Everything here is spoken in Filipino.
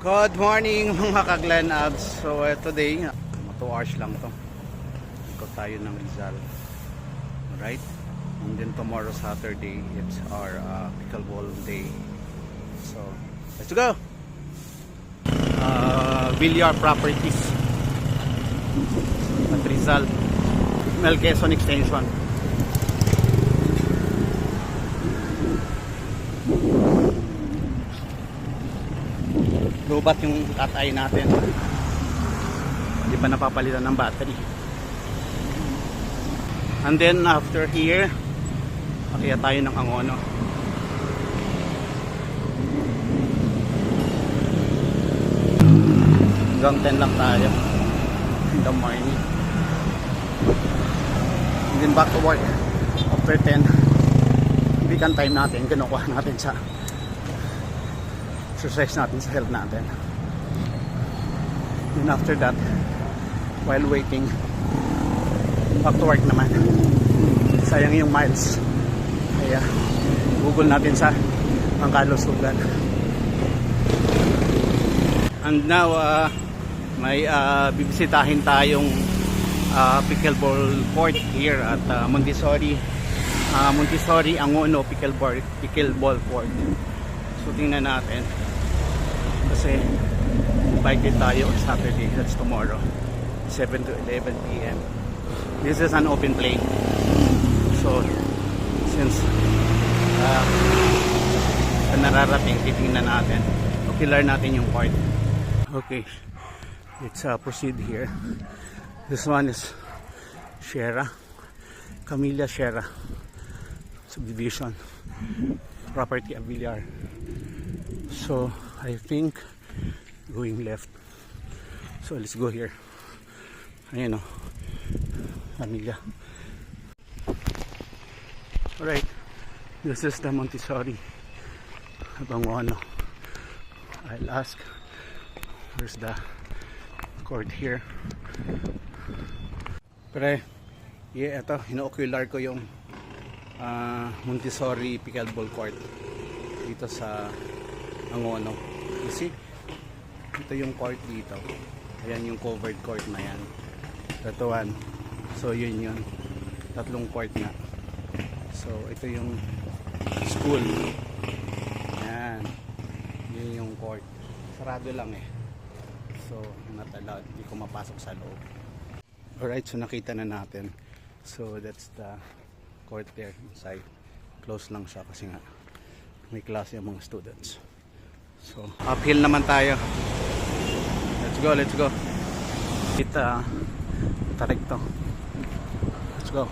Good morning mga ka-Glen Abs. So today, 2 hours lang to. Ikot tayo ng Rizal. Alright? And then tomorrow Saturday, it's our pickleball day. So, let's go! Villar Properties at Rizal. Mel Quezon Extension. Lubat yung cat-eye natin, hindi pa napapalitan ng battery. And then after here, akya tayo ng Angono. Hanggang 10 lang tayo in the morning, and then back to work after 10. Weekend time natin, kinukuha natin sa exercise natin sa health natin. And after that, while waiting, back to work naman. Sayang yung miles, kaya google natin sa ang kalusugan. And now may bibisitahin tayong pickleball court here at Montessori Angono pickleball court. So tingnan natin, kasi invited tayo on Saturday, that's tomorrow, 7 to 11 p.m. This is an open play. So since nararating, titingnan natin, kilar natin yung court. Okay, let's proceed here. This one is Camellia Sierra subdivision, property of Villar. So I think going left, so let's go here. Ayan o, Camellia. Alright, this is the Montessori Angono. I'll ask, where's the court here? Pre, yeah, ito, ino-ocular ko yung Montessori pickleball court dito sa Angono. You see? Ito yung court dito. Ayan yung covered court na yan. Tatuan. So yun yun. Tatlong court na. So ito yung school. Ayan. Yun yung court. Sarado lang eh. So not allowed. Hindi ko mapasok sa loob. Alright, so nakita na natin. So that's the court there inside. Close lang siya kasi nga may klase yung mga students. So uphill naman tayo. Let's go. Tarik to. Let's go.